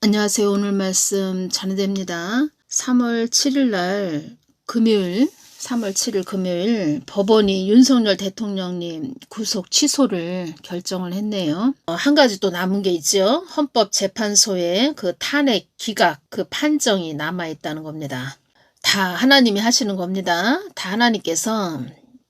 안녕하세요. 오늘 말씀 전해드립니다. 3월 7일 날 금요일 3월 7일 금요일 법원이 윤석열 대통령님 구속 취소를 결정을 했네요. 한 가지 또 남은 게 있죠. 헌법재판소의 그 탄핵 기각 그 판정이 남아있다는 겁니다. 다 하나님이 하시는 겁니다. 다 하나님께서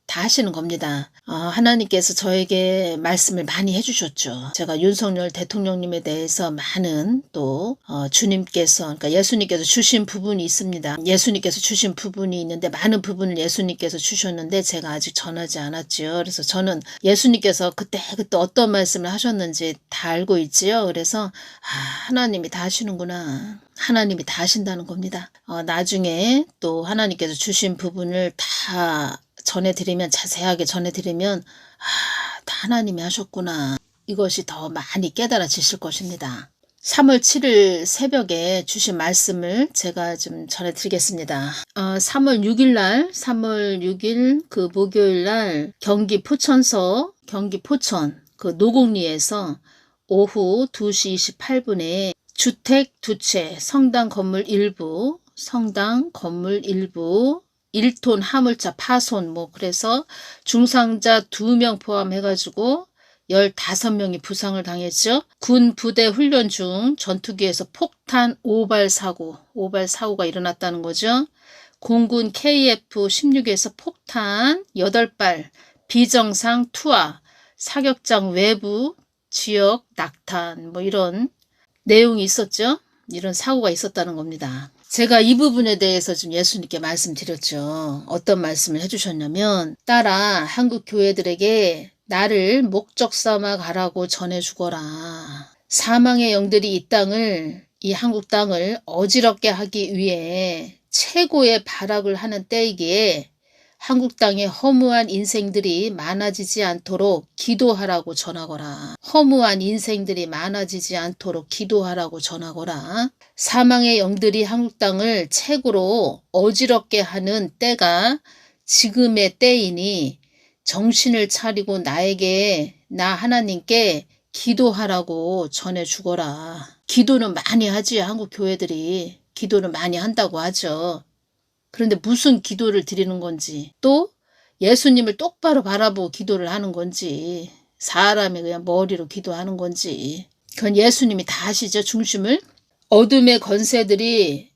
다 하시는 겁니다. 하나님께서 저에게 말씀을 많이 해주셨죠. 제가 윤석열 대통령님에 대해서 많은 또 주님께서 그러니까 예수님께서 주신 부분이 있습니다. 예수님께서 주신 부분이 있는데 많은 부분을 예수님께서 주셨는데 제가 아직 전하지 않았죠. 그래서 저는 예수님께서 그때 어떤 말씀을 하셨는지 다 알고 있지요. 그래서 하나님이 다 하시는구나. 하나님이 다 하신다는 겁니다. 나중에 또 하나님께서 주신 부분을 다 전해드리면 자세하게 전해드리면 다 하나님이 하셨구나. 이것이 더 많이 깨달아지실 것입니다. 3월 7일 새벽에 주신 말씀을 제가 좀 전해드리겠습니다. 3월 6일 그 목요일 날 경기 포천서 경기 포천 그 노곡리에서 오후 2시 28분에 주택 두 채 성당 건물 일부 1톤 화물차 파손 그래서 중상자 2명 포함해가지고 15명이 부상을 당했죠. 군 부대 훈련 중 전투기에서 폭탄 오발 사고가 일어났다는 거죠. 공군 KF-16에서 폭탄 8발 비정상 투하 사격장 외부 지역 낙탄 이런 내용이 있었죠. 이런 사고가 있었다는 겁니다. 제가 이 부분에 대해서 좀 예수님께 말씀드렸죠. 어떤 말씀을 해주셨냐면 따라 한국 교회들에게 나를 목적 삼아 가라고 전해주거라. 사망의 영들이 이 한국 땅을 어지럽게 하기 위해 최고의 발악을 하는 때이기에 한국 땅에 허무한 인생들이 많아지지 않도록 기도하라고 전하거라. 허무한 인생들이 많아지지 않도록 기도하라고 전하거라. 사망의 영들이 한국 땅을 최고로 어지럽게 하는 때가 지금의 때이니 정신을 차리고 나 하나님께 기도하라고 전해주거라. 기도는 많이 하지. 한국 교회들이 기도는 많이 한다고 하죠. 그런데 무슨 기도를 드리는 건지 또 예수님을 똑바로 바라보고 기도를 하는 건지 사람이 그냥 머리로 기도하는 건지 그건 예수님이 다 하시죠. 중심을. 어둠의 권세들이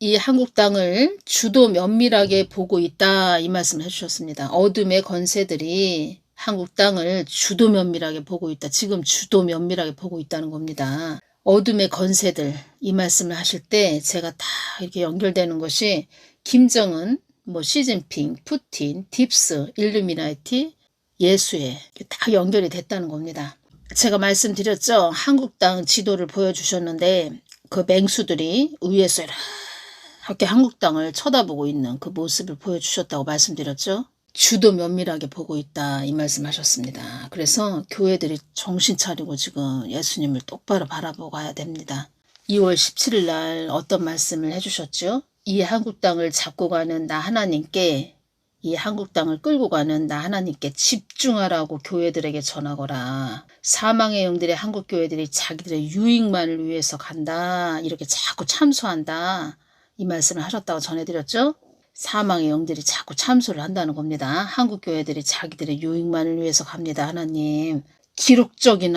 이 한국 땅을 주도 면밀하게 보고 있다 이 말씀을 해주셨습니다. 어둠의 권세들이 한국 땅을 주도 면밀하게 보고 있다. 지금 주도 면밀하게 보고 있다는 겁니다. 어둠의 권세들 이 말씀을 하실 때 제가 다 이렇게 연결되는 것이 김정은, 시진핑, 푸틴, 딥스, 일루미나티, 예수에 다 연결이 됐다는 겁니다. 제가 말씀드렸죠. 한국 땅 지도를 보여주셨는데 그 맹수들이 위에서 이렇게 한국 땅을 쳐다보고 있는 그 모습을 보여주셨다고 말씀드렸죠. 주도 면밀하게 보고 있다 이 말씀하셨습니다. 그래서 교회들이 정신 차리고 지금 예수님을 똑바로 바라보고 가야 됩니다. 2월 17일 날 어떤 말씀을 해주셨죠? 이 한국 땅을 잡고 가는 나 하나님께 이 한국 땅을 끌고 가는 나 하나님께 집중하라고 교회들에게 전하거라. 사망의 영들의 한국 교회들이 자기들의 유익만을 위해서 간다. 이렇게 자꾸 참소한다. 이 말씀을 하셨다고 전해드렸죠. 사망의 영들이 자꾸 참소를 한다는 겁니다. 한국 교회들이 자기들의 유익만을 위해서 갑니다. 하나님. 기록적인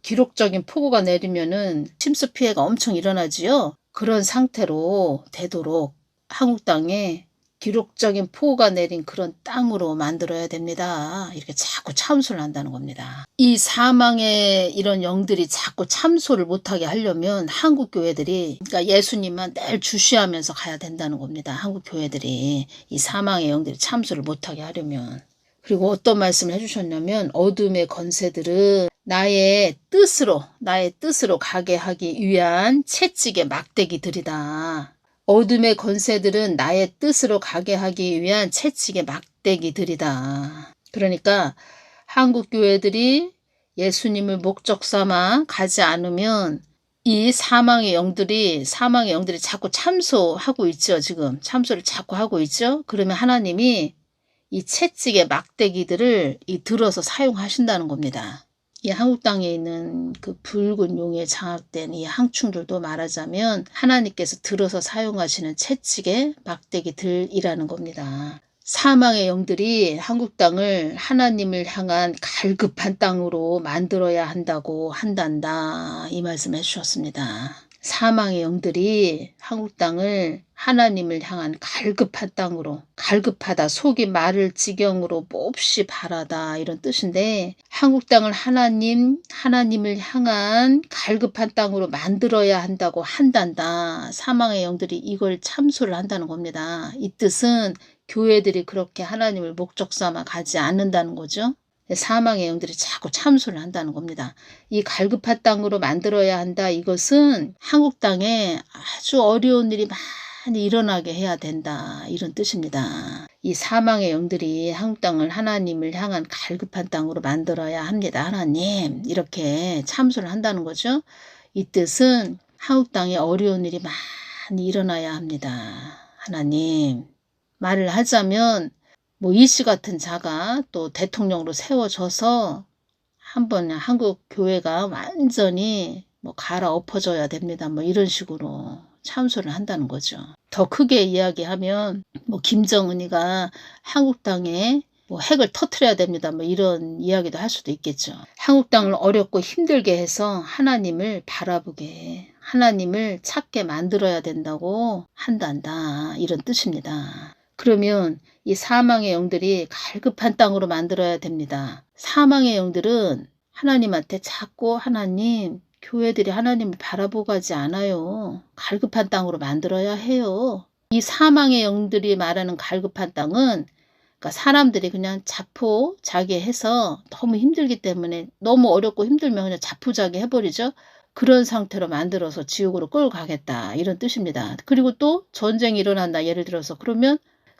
기록적인 폭우가 내리면은 침수 피해가 엄청 일어나지요. 그런 상태로 되도록 한국 땅에 기록적인 폭우가 내린 그런 땅으로 만들어야 됩니다. 이렇게 자꾸 참소를 한다는 겁니다. 이 사망의 이런 영들이 자꾸 참소를 못하게 하려면 한국 교회들이 그러니까 예수님만 늘 주시하면서 가야 된다는 겁니다. 한국 교회들이 이 사망의 영들이 참소를 못하게 하려면. 그리고 어떤 말씀을 해주셨냐면 어둠의 권세들은 나의 뜻으로 가게 하기 위한 채찍의 막대기들이다. 어둠의 권세들은 나의 뜻으로 가게 하기 위한 채찍의 막대기들이다. 그러니까 한국 교회들이 예수님을 목적 삼아 가지 않으면 이 사망의 영들이 자꾸 참소하고 있죠. 지금 참소를 자꾸 하고 있죠. 그러면 하나님이 이 채찍의 막대기들을 들어서 사용하신다는 겁니다. 이 한국 땅에 있는 그 붉은 용에 장악된 이 항충들도 말하자면 하나님께서 들어서 사용하시는 채찍의 막대기들이라는 겁니다. 사망의 영들이 한국 땅을 하나님을 향한 갈급한 땅으로 만들어야 한다고 한단다. 이 말씀 해주셨습니다. 사망의 영들이 한국 땅을 하나님을 향한 갈급한 땅으로, 갈급하다, 속이 마를 지경으로 몹시 바라다, 이런 뜻인데 한국 땅을 하나님을 향한 갈급한 땅으로 만들어야 한다고 한단다. 사망의 영들이 이걸 참소를 한다는 겁니다. 이 뜻은 교회들이 그렇게 하나님을 목적 삼아 가지 않는다는 거죠. 사망의 영들이 자꾸 참소를 한다는 겁니다. 이 갈급한 땅으로 만들어야 한다. 이것은 한국 땅에 아주 어려운 일이 많이 일어나게 해야 된다. 이런 뜻입니다. 이 사망의 영들이 한국 땅을 하나님을 향한 갈급한 땅으로 만들어야 합니다. 하나님, 이렇게 참소를 한다는 거죠. 이 뜻은 한국 땅에 어려운 일이 많이 일어나야 합니다. 하나님, 말을 하자면 이씨 같은 자가 또 대통령으로 세워져서 한번 한국 교회가 완전히 갈아엎어져야 됩니다. 이런 식으로 참소를 한다는 거죠. 더 크게 이야기하면 김정은이가 한국 땅에 핵을 터뜨려야 됩니다. 이런 이야기도 할 수도 있겠죠. 한국 땅을 어렵고 힘들게 해서 하나님을 바라보게, 하나님을 찾게 만들어야 된다고 한단다. 이런 뜻입니다. 그러면 이 사망의 영들이 갈급한 땅으로 만들어야 됩니다. 사망의 영들은 하나님한테 자꾸 하나님, 교회들이 하나님을 바라보고 가지 않아요. 갈급한 땅으로 만들어야 해요. 이 사망의 영들이 말하는 갈급한 땅은 그러니까 사람들이 그냥 자포자기해서 너무 힘들기 때문에 너무 어렵고 힘들면 그냥 자포자기 해버리죠. 그런 상태로 만들어서 지옥으로 끌고 가겠다. 이런 뜻입니다. 그리고 또 전쟁이 일어난다. 예를 들어서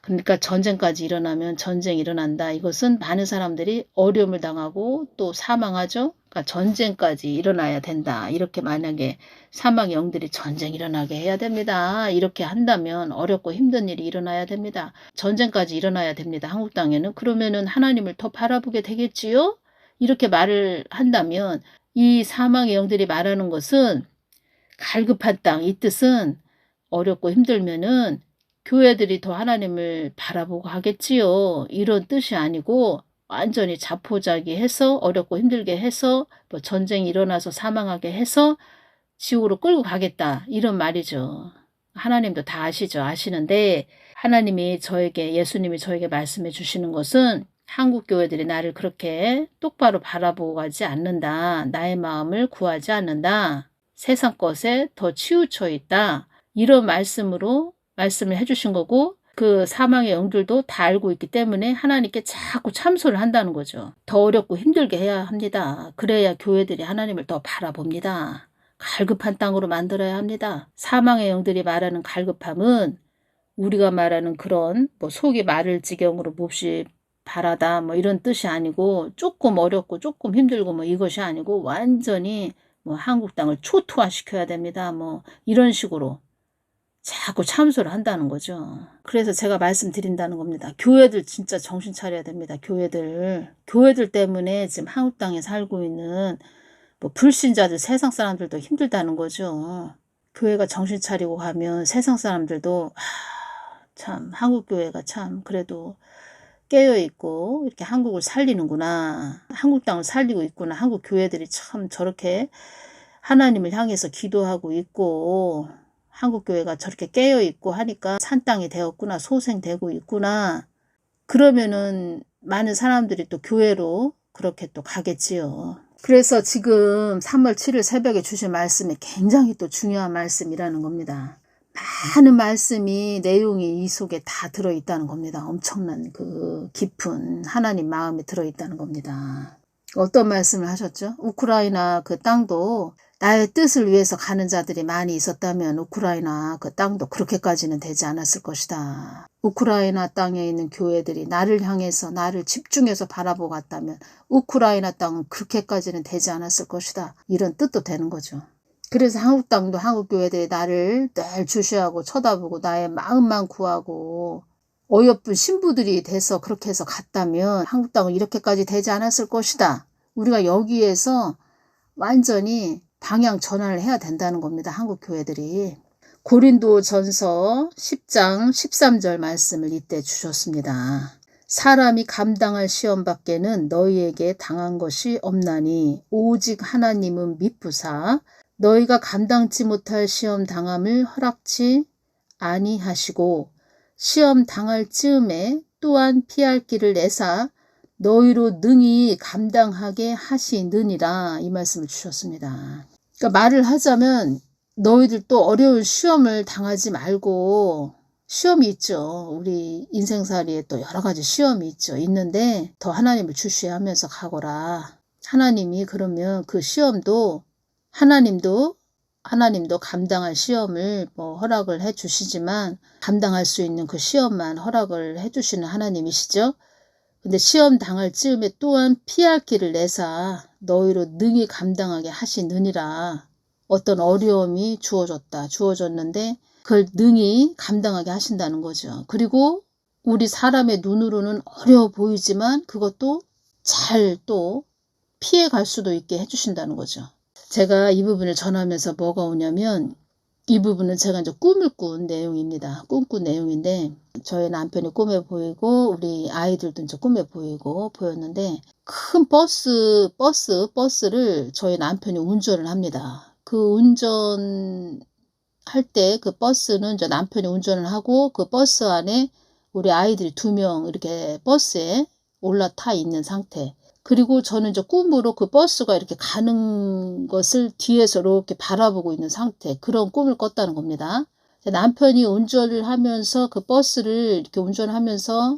그러니까 전쟁까지 일어나면 전쟁이 일어난다. 이것은 많은 사람들이 어려움을 당하고 또 사망하죠. 그러니까 전쟁까지 일어나야 된다. 이렇게 만약에 사망의 영들이 전쟁 일어나게 해야 됩니다. 이렇게 한다면 어렵고 힘든 일이 일어나야 됩니다. 전쟁까지 일어나야 됩니다. 한국 땅에는. 그러면은 하나님을 더 바라보게 되겠지요? 이렇게 말을 한다면 이 사망의 영들이 말하는 것은 갈급한 땅, 이 뜻은 어렵고 힘들면은 교회들이 더 하나님을 바라보고 하겠지요. 이런 뜻이 아니고 완전히 자포자기해서 어렵고 힘들게 해서 전쟁이 일어나서 사망하게 해서 지옥으로 끌고 가겠다. 이런 말이죠. 하나님도 다 아시죠. 아시는데 하나님이 예수님이 저에게 말씀해 주시는 것은 한국 교회들이 나를 그렇게 똑바로 바라보고 가지 않는다. 나의 마음을 구하지 않는다. 세상 것에 더 치우쳐 있다. 이런 말씀을 해주신 거고 그 사망의 영들도 다 알고 있기 때문에 하나님께 자꾸 참소를 한다는 거죠. 더 어렵고 힘들게 해야 합니다. 그래야 교회들이 하나님을 더 바라봅니다. 갈급한 땅으로 만들어야 합니다. 사망의 영들이 말하는 갈급함은 우리가 말하는 그런 속이 마를 지경으로 몹시 바라다 이런 뜻이 아니고 조금 어렵고 조금 힘들고 이것이 아니고 완전히 한국 땅을 초토화시켜야 됩니다. 이런 식으로 자꾸 참소를 한다는 거죠. 그래서 제가 말씀드린다는 겁니다. 교회들 진짜 정신 차려야 됩니다. 교회들 때문에 지금 한국 땅에 살고 있는 불신자들, 세상 사람들도 힘들다는 거죠. 교회가 정신 차리고 가면 세상 사람들도 참 한국 교회가 참 그래도 깨어있고 이렇게 한국을 살리는구나. 한국 땅을 살리고 있구나. 한국 교회들이 참 저렇게 하나님을 향해서 기도하고 있고 한국 교회가 저렇게 깨어있고 하니까 산땅이 되었구나. 소생되고 있구나. 그러면은 많은 사람들이 또 교회로 그렇게 또 가겠지요. 그래서 지금 3월 7일 새벽에 주신 말씀이 굉장히 또 중요한 말씀이라는 겁니다. 많은 말씀이 내용이 이 속에 다 들어있다는 겁니다. 엄청난 그 깊은 하나님 마음이 들어있다는 겁니다. 어떤 말씀을 하셨죠? 우크라이나 그 땅도 나의 뜻을 위해서 가는 자들이 많이 있었다면 우크라이나 그 땅도 그렇게까지는 되지 않았을 것이다. 우크라이나 땅에 있는 교회들이 나를 향해서 나를 집중해서 바라보고 갔다면 우크라이나 땅은 그렇게까지는 되지 않았을 것이다. 이런 뜻도 되는 거죠. 그래서 한국 땅도 한국 교회들이 나를 늘 주시하고 쳐다보고 나의 마음만 구하고 어여쁜 신부들이 돼서 그렇게 해서 갔다면 한국 땅은 이렇게까지 되지 않았을 것이다. 우리가 여기에서 완전히 방향 전환을 해야 된다는 겁니다. 한국 교회들이. 고린도전서 10장 13절 말씀을 이때 주셨습니다. 사람이 감당할 시험 밖에는 너희에게 당한 것이 없나니 오직 하나님은 미쁘사 너희가 감당치 못할 시험 당함을 허락치 아니하시고 시험 당할 즈음에 또한 피할 길을 내사 너희로 능히 감당하게 하시느니라 이 말씀을 주셨습니다. 그러니까 말을 하자면 너희들 또 어려운 시험을 당하지 말고 시험이 있죠. 우리 인생살이에 또 여러 가지 시험이 있죠. 있는데 더 하나님을 주시하면서 가거라. 하나님이 그러면 그 시험도 하나님도 감당할 시험을 허락을 해 주시지만 감당할 수 있는 그 시험만 허락을 해 주시는 하나님이시죠. 근데 시험 당할 즈음에 또한 피할 길을 내사 너희로 능히 감당하게 하시느니라. 어떤 어려움이 주어졌는데 그걸 능히 감당하게 하신다는 거죠. 그리고 우리 사람의 눈으로는 어려워 보이지만 그것도 잘 또 피해갈 수도 있게 해주신다는 거죠. 제가 이 부분을 전하면서 뭐가 오냐면 이 부분은 제가 이제 꿈을 꾼 내용입니다. 꿈꾼 내용인데 저희 남편이 꿈에 보이고 우리 아이들도 이제 꿈에 보였는데 큰 버스를 저희 남편이 운전을 합니다. 그 운전할 때 그 버스는 이제 남편이 운전을 하고 그 버스 안에 우리 아이들이 2명 이렇게 버스에 올라타 있는 상태. 그리고 저는 이제 꿈으로 그 버스가 이렇게 가는 것을 뒤에서 이렇게 바라보고 있는 상태. 그런 꿈을 꿨다는 겁니다. 남편이 운전을 하면서 그 버스를 이렇게 운전하면서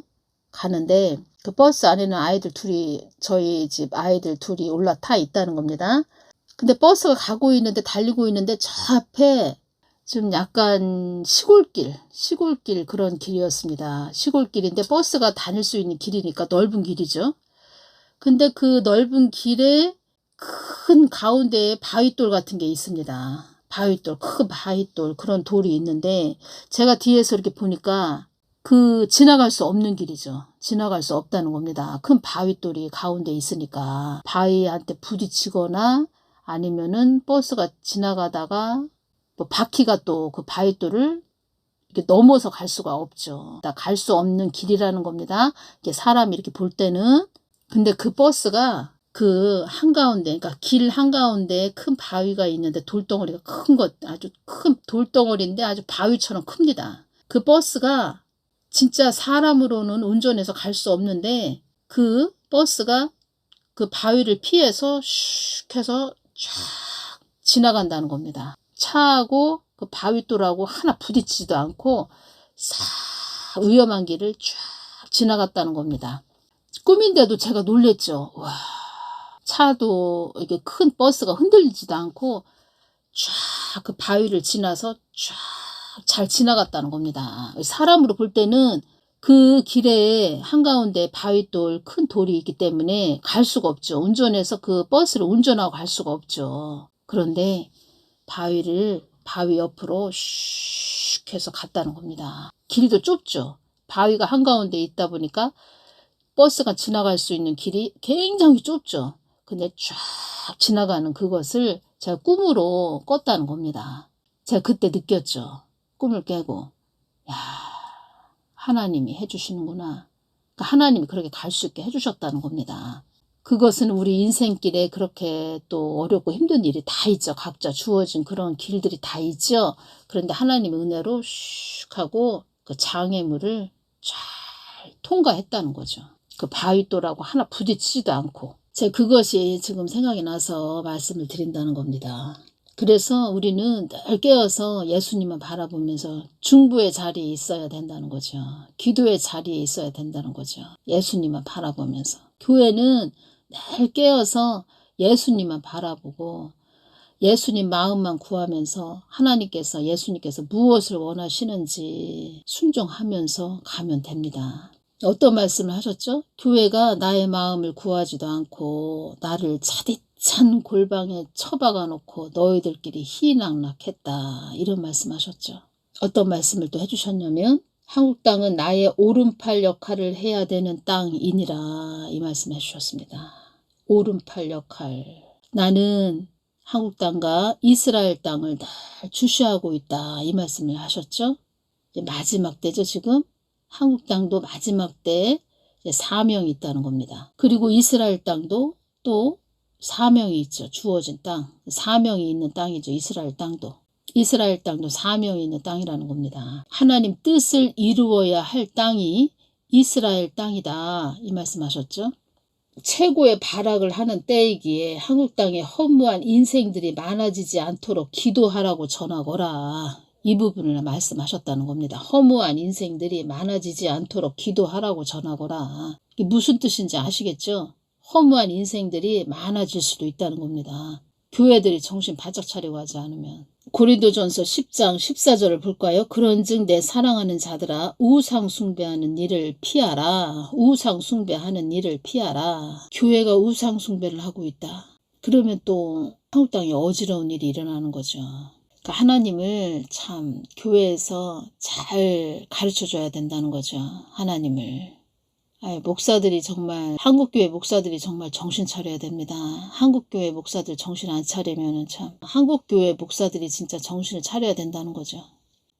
가는데 그 버스 안에는 아이들 둘이 저희 집 아이들 둘이 올라타 있다는 겁니다. 근데 버스가 가고 있는데 달리고 있는데 저 앞에 좀 약간 시골길 그런 길이었습니다. 시골길인데 버스가 다닐 수 있는 길이니까 넓은 길이죠. 근데 그 넓은 길에 큰 가운데에 바위돌 같은 게 있습니다. 큰 바위돌 그런 돌이 있는데 제가 뒤에서 이렇게 보니까 지나갈 수 없는 길이죠. 지나갈 수 없다는 겁니다. 큰 바위돌이 가운데 있으니까 바위한테 부딪히거나 아니면은 버스가 지나가다가 바퀴가 또 그 바위돌을 이렇게 넘어서 갈 수가 없죠. 갈 수 없는 길이라는 겁니다. 이게 사람이 이렇게 볼 때는. 근데 그 버스가 그 한가운데, 그러니까 길 한가운데에 큰 바위가 있는데 돌덩어리가 아주 큰 돌덩어리인데 아주 바위처럼 큽니다. 그 버스가 진짜 사람으로는 운전해서 갈 수 없는데 그 버스가 그 바위를 피해서 슉 해서 쫙 지나간다는 겁니다. 차하고 그 바위돌하고 하나 부딪히지도 않고 싹 위험한 길을 쫙 지나갔다는 겁니다. 꿈인데도 제가 놀랬죠. 와, 차도 이렇게 큰 버스가 흔들리지도 않고 쫙 그 바위를 지나서 쫙 잘 지나갔다는 겁니다. 사람으로 볼 때는 그 길에 한가운데 바위돌 큰 돌이 있기 때문에 갈 수가 없죠. 운전해서 그 버스를 운전하고 갈 수가 없죠. 그런데 바위 옆으로 슉 해서 갔다는 겁니다. 길도 좁죠. 바위가 한가운데 있다 보니까 버스가 지나갈 수 있는 길이 굉장히 좁죠. 근데 쫙 지나가는 그것을 제가 꿈으로 꿨다는 겁니다. 제가 그때 느꼈죠. 꿈을 깨고 야, 하나님이 해주시는구나. 그러니까 하나님이 그렇게 갈 수 있게 해주셨다는 겁니다. 그것은 우리 인생길에 그렇게 또 어렵고 힘든 일이 다 있죠. 각자 주어진 그런 길들이 다 있죠. 그런데 하나님의 은혜로 슉 하고 그 장애물을 잘 통과했다는 거죠. 그 바위돌하고 하나 부딪히지도 않고. 제가 그것이 지금 생각이 나서 말씀을 드린다는 겁니다. 그래서 우리는 늘 깨어서 예수님만 바라보면서 중보의 자리에 있어야 된다는 거죠. 기도의 자리에 있어야 된다는 거죠. 예수님만 바라보면서. 교회는 늘 깨어서 예수님만 바라보고 예수님 마음만 구하면서 예수님께서 무엇을 원하시는지 순종하면서 가면 됩니다. 어떤 말씀을 하셨죠? 교회가 나의 마음을 구하지도 않고 나를 차디찬 골방에 처박아 놓고 너희들끼리 희낙락했다. 이런 말씀하셨죠. 어떤 말씀을 또 해주셨냐면 한국 땅은 나의 오른팔 역할을 해야 되는 땅이니라 이 말씀 해주셨습니다. 오른팔 역할. 나는 한국 땅과 이스라엘 땅을 다 주시하고 있다. 이 말씀을 하셨죠. 이제 마지막 때죠. 지금 한국 땅도 마지막 때 사명이 있다는 겁니다. 그리고 이스라엘 땅도 또 사명이 있죠. 주어진 땅. 사명이 있는 땅이죠. 이스라엘 땅도. 이스라엘 땅도 사명이 있는 땅이라는 겁니다. 하나님 뜻을 이루어야 할 땅이 이스라엘 땅이다. 이 말씀하셨죠. 최고의 발악을 하는 때이기에 한국 땅에 허무한 인생들이 많아지지 않도록 기도하라고 전하거라. 이 부분을 말씀하셨다는 겁니다. 허무한 인생들이 많아지지 않도록 기도하라고 전하거라. 이게 무슨 뜻인지 아시겠죠? 허무한 인생들이 많아질 수도 있다는 겁니다. 교회들이 정신 바짝 차리고 하지 않으면. 고린도전서 10장 14절을 볼까요? 그런즉 내 사랑하는 자들아 우상 숭배하는 일을 피하라. 우상 숭배하는 일을 피하라. 교회가 우상 숭배를 하고 있다. 그러면 또 한국 땅에 어지러운 일이 일어나는 거죠. 그러니까 하나님을 참 교회에서 잘 가르쳐줘야 된다는 거죠. 하나님을. 목사들이 정말 한국교회 목사들이 정말 정신 차려야 됩니다. 한국교회 목사들 정신 안 차리면은 참 한국교회 목사들이 진짜 정신을 차려야 된다는 거죠.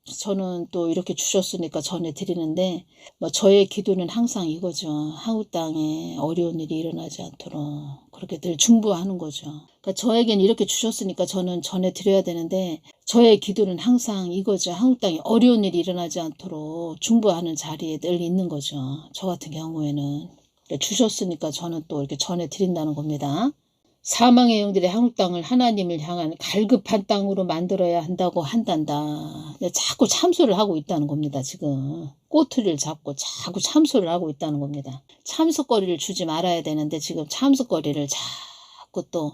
저는 또 이렇게 주셨으니까 전해드리는데 저의 기도는 항상 이거죠. 한국 땅에 어려운 일이 일어나지 않도록 그렇게 늘 중보하는 거죠. 그러니까 저에겐 이렇게 주셨으니까 저는 전해드려야 되는데 저의 기도는 항상 이거죠. 한국 땅에 어려운 일이 일어나지 않도록 중보하는 자리에 늘 있는 거죠. 저 같은 경우에는 주셨으니까 저는 또 이렇게 전해드린다는 겁니다. 사망의 영들이 한국 땅을 하나님을 향한 갈급한 땅으로 만들어야 한다고 한단다. 자꾸 참소를 하고 있다는 겁니다. 지금 꼬투리를 잡고 자꾸 참소를 하고 있다는 겁니다. 참소거리를 주지 말아야 되는데 지금 참소거리를 자꾸 또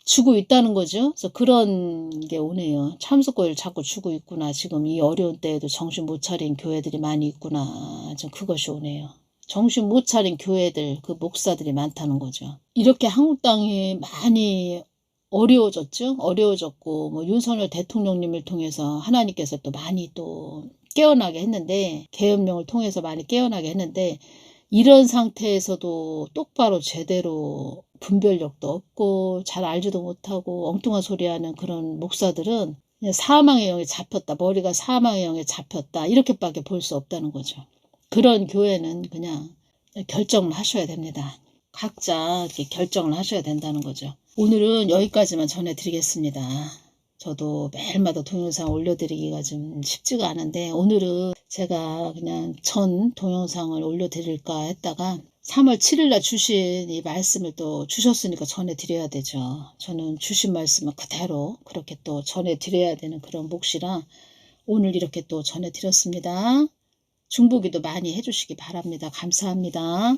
주고 있다는 거죠. 그래서 그런 게 오네요. 참소거리를 자꾸 주고 있구나. 지금 이 어려운 때에도 정신 못 차린 교회들이 많이 있구나. 좀 그것이 오네요. 정신 못 차린 교회들, 그 목사들이 많다는 거죠. 이렇게 한국 땅이 많이 어려워졌죠. 어려워졌고 윤석열 대통령님을 통해서 하나님께서 또 많이 또 깨어나게 했는데 계엄령을 통해서 많이 깨어나게 했는데 이런 상태에서도 똑바로 제대로 분별력도 없고 잘 알지도 못하고 엉뚱한 소리하는 그런 목사들은 그냥 사망의 영에 잡혔다. 머리가 사망의 영에 잡혔다. 이렇게밖에 볼 수 없다는 거죠. 그런 교회는 그냥 결정을 하셔야 됩니다. 각자 이렇게 결정을 하셔야 된다는 거죠. 오늘은 여기까지만 전해드리겠습니다. 저도 매일마다 동영상 올려드리기가 좀 쉽지가 않은데 오늘은 제가 그냥 전 동영상을 올려드릴까 했다가 3월 7일날 주신 이 말씀을 또 주셨으니까 전해드려야 되죠. 저는 주신 말씀을 그대로 그렇게 또 전해드려야 되는 그런 몫이라 오늘 이렇게 또 전해드렸습니다. 중보기도 많이 해주시기 바랍니다. 감사합니다.